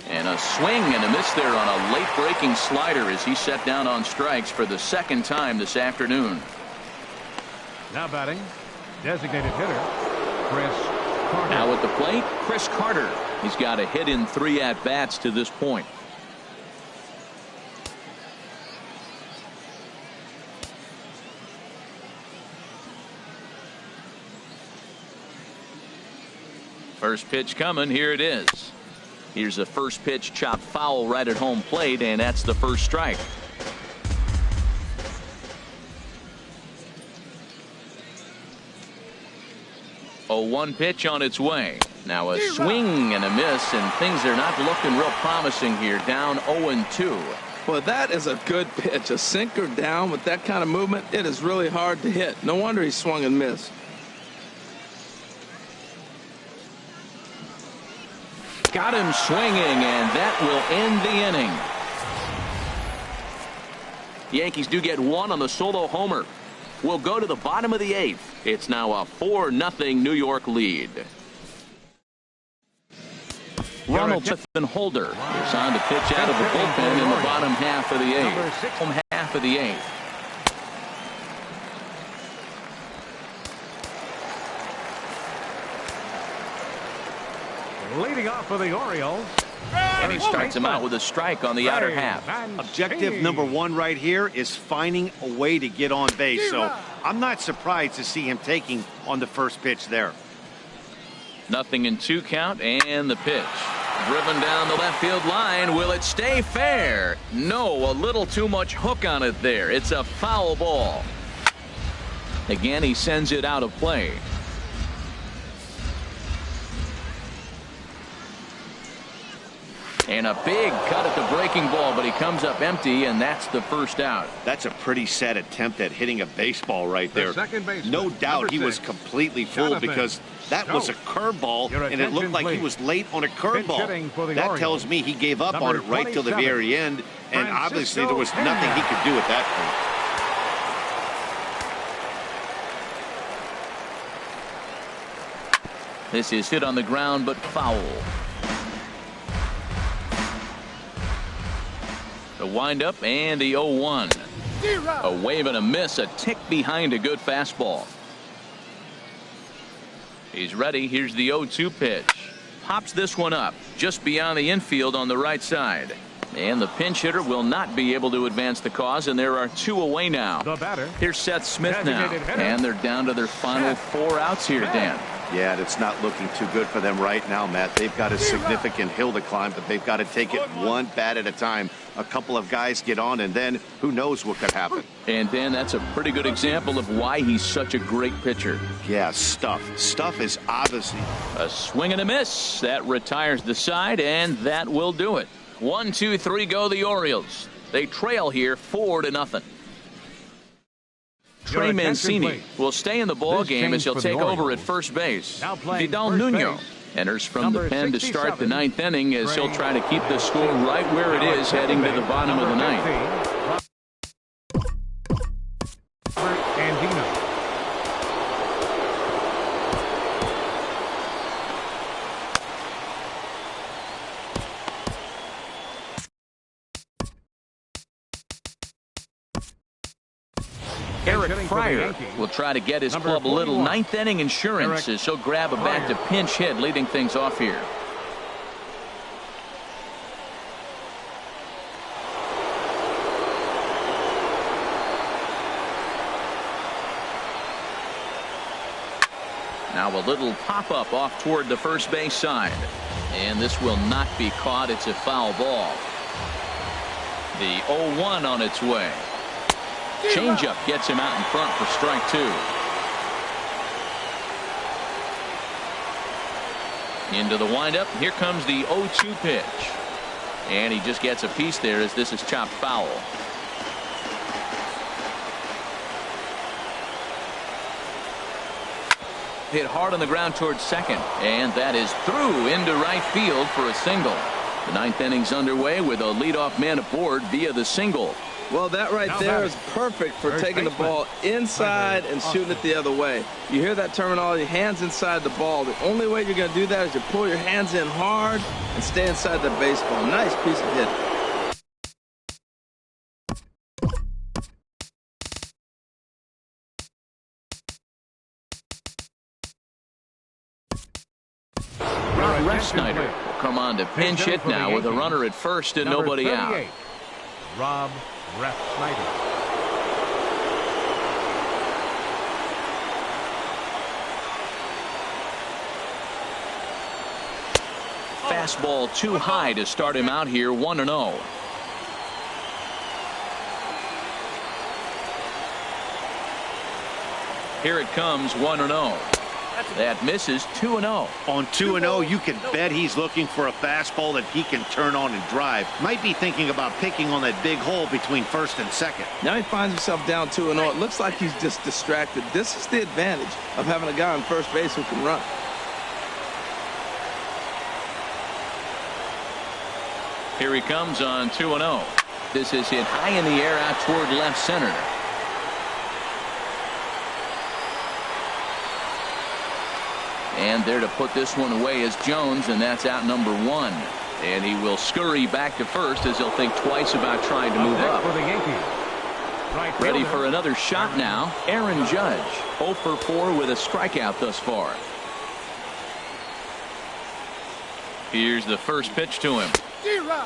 And a swing and a miss there on a late breaking slider as he set down on strikes for the 2nd time this afternoon. Now batting, designated hitter, Chris Carter. Now at the plate, Chris Carter. He's got a hit in 3 at-bats to this point. First pitch coming. Here it is. Here's the first pitch, chopped foul right at home plate, and that's the first strike. A 1 pitch on its way. Now a swing and a miss, and things are not looking real promising here. Down 0-2. Well, that is a good pitch. A sinker down with that kind of movement, it is really hard to hit. No wonder he swung and missed. Got him swinging, and that will end the inning. The Yankees do get 1 on the solo homer. We'll go to the bottom of the 8th. It's now a 4-0 New York lead. Ronald Holder is on to pitch out of the bullpen in the bottom half of the 8th. Home half of the 8th. Leading off for the Orioles. And he starts him out with a strike on the outer half. Objective number 1 right here is finding a way to get on base. So I'm not surprised to see him taking on the first pitch there. 0-2 count, and the pitch. Driven down the left field line. Will it stay fair? No, a little too much hook on it there. It's a foul ball. Again, he sends it out of play. And a big cut at the breaking ball, but he comes up empty, and that's the first out. That's a pretty sad attempt at hitting a baseball right there. No doubt he was completely fooled because that was a curveball, and it looked like he was late on a curveball. That tells me he gave up on it right till the very end, and obviously there was nothing he could do at that point. This is hit on the ground, but foul. The windup and the 0-1. A wave and a miss, a tick behind a good fastball. He's ready. Here's the 0-2 pitch. Pops this one up just beyond the infield on the right side. And the pinch hitter will not be able to advance the cause, and there are 2 away now. The batter. Here's Seth Smith now. And they're down to their final 4 outs here, Dan. Yeah, it's not looking too good for them right now, Matt. They've got a significant hill to climb, but they've got to take it 1 bat at a time. A couple of guys get on, and then who knows what could happen. And, Dan, that's a pretty good example of why he's such a great pitcher. Yeah, Stuff is obviously. A swing and a miss. That retires the side, and that will do it. 1, 2, 3 go the Orioles. They trail here 4-0. Trey Mancini will stay in the ball game as he'll take over at first base. Vidal Nuno enters from the pen to start the 9th inning as he'll try to keep the score right where it is heading to the bottom of the 9th. Eric Pryor will try to get his club a little 9th inning insurance as he'll grab a bat to pinch hit, leading things off here. Now a little pop-up off toward the first base side. And this will not be caught. It's a foul ball. The 0-1 on its way. Changeup gets him out in front for strike 2. Into the windup. Here comes the 0-2 pitch. And he just gets a piece there as this is chopped foul. hit hard on the ground towards second. And that is through into right field for a single. The ninth inning's underway with a leadoff man aboard via the single. Well, that right there is perfect for taking the ball inside and shooting it the other way. You hear that terminology, hands inside the ball. The only way you're going to do that is to pull your hands in hard and stay inside the baseball. Nice piece of hitting. Snyder will come on to pinch hit now with a runner at first and nobody out. Rob Snyder. Fastball too high to start him out here, 1-0. Here it comes, 1-0. That misses, 2-0. On 2-0, you can bet he's looking for a fastball that he can turn on and drive. Might be thinking about picking on that big hole between first and second. Now he finds himself down 2-0. It looks like he's just distracted. This is the advantage of having a guy on first base who can run. Here he comes on 2-0. This is hit high in the air out toward left center. And there to put this one away is Jones, and that's out number 1. And he will scurry back to first as he'll think twice about trying to move up. For the Yankees. Ready for another shot now, Aaron Judge. 0 for 4 with a strikeout thus far. Here's the first pitch to him.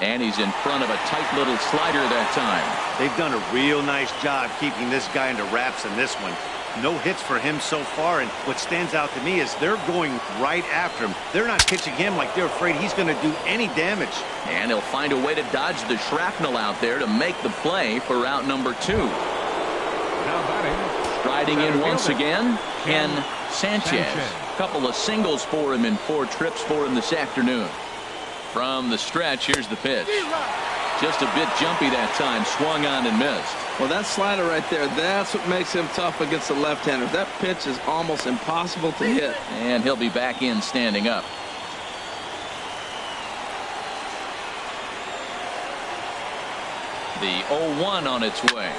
And he's in front of a tight little slider that time. They've done a real nice job keeping this guy under wraps in this one. No hits for him so far, and what stands out to me is they're going right after him. They're not pitching him like they're afraid he's going to do any damage. And he'll find a way to dodge the shrapnel out there to make the play for out number 2. Now batting. Striding in once again, Ken Sanchez. Couple of singles for him in 4 trips for him this afternoon. From the stretch, here's the pitch. Just a bit jumpy that time, swung on and missed. Well, that slider right there, that's what makes him tough against the left-handers. That pitch is almost impossible to hit. And he'll be back in standing up. The 0-1 on its way.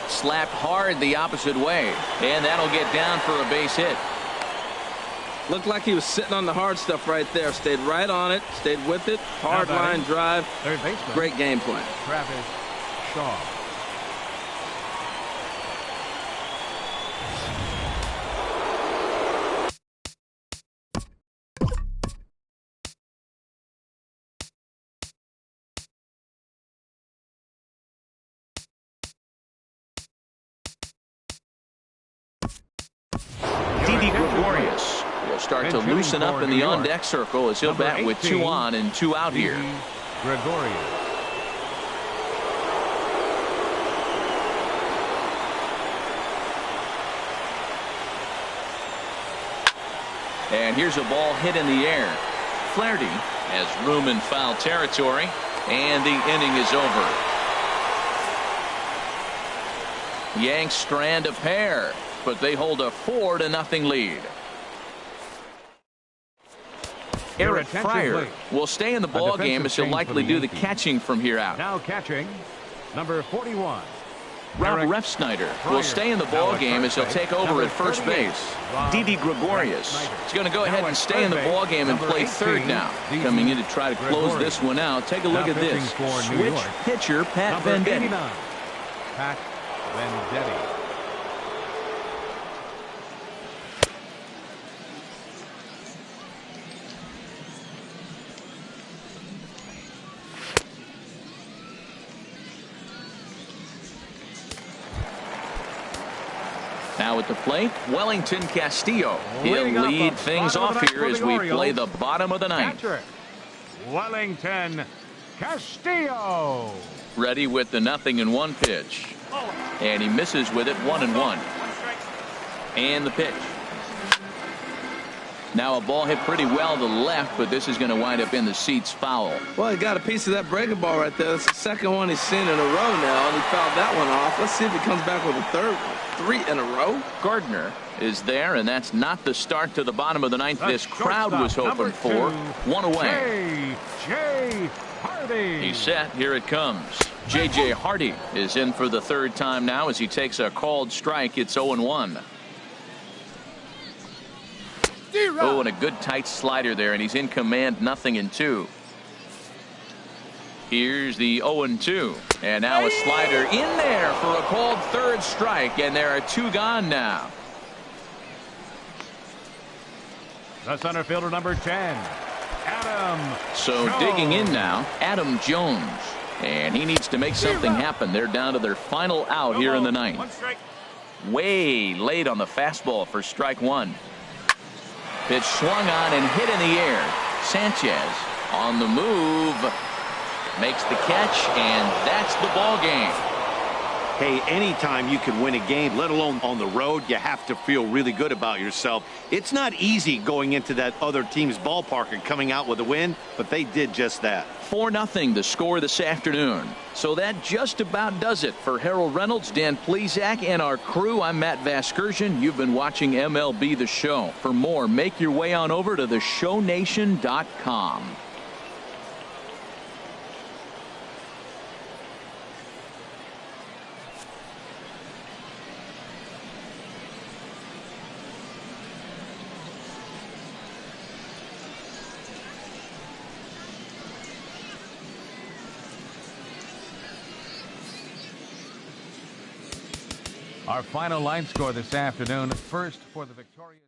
Slapped hard the opposite way. And that'll get down for a base hit. Looked like he was sitting on the hard stuff right there. Stayed right on it. Stayed with it. Hard line drive. Third baseman. Great game plan. Travis Shaw. Gregorius will start to loosen up in the on-deck circle as he'll bat with 2 on and 2 out here. Gregorius. And here's a ball hit in the air. Flaherty has room in foul territory, and the inning is over. Yanks strand a pair, but they hold a 4-0 lead. Eric Fryer will stay in the ball game as he'll likely do the catching from here out. Now catching, number 41. Rob Snyder will stay in the ball game as he'll take over at first base. Didi Gregorius is going to go ahead and stay in the ball game and play third now. Coming in to try to close this one out. Take a look at this. Switch pitcher Pat Venditti. Pat Venditti. Now at the plate, Wellington Castillo. He'll lead things off here as we play the bottom of the ninth. Wellington Castillo. Ready with the 0-1 pitch. And he misses with it, 1-1. And the pitch. Now a ball hit pretty well to the left, but this is going to wind up in the seats foul. Well, he got a piece of that breaking ball right there. That's the second one he's seen in a row now, and he fouled that one off. Let's see if he comes back with a third one. 3 in a row. Gardner is there, and that's not the start to the bottom of the ninth this crowd was hoping for. 1 away. J.J. Hardy. He's set. Here it comes. J.J. Hardy is in for the third time now as he takes a called strike. It's 0-1. Oh, and a good tight slider there, and he's in command. 0-2. Here's the 0-2. And now a slider in there for a called third strike, and there are 2 gone now. The center fielder, number 10, Adam So Jones. digging in now, Adam Jones. And he needs to make something happen. They're down to their final out here in the ninth. 1 strike. Way late on the fastball for strike 1. Pitch swung on and hit in the air. Sanchez on the move. Makes the catch, and that's the ball game. Hey, anytime you can win a game, let alone on the road, you have to feel really good about yourself. It's not easy going into that other team's ballpark and coming out with a win, but they did just that. 4-0 the score this afternoon. So that just about does it for Harold Reynolds, Dan Plesac, and our crew. I'm Matt Vasgersian. You've been watching MLB The Show. For more, make your way on over to theshownation.com. Our final line score this afternoon. First for the victorious.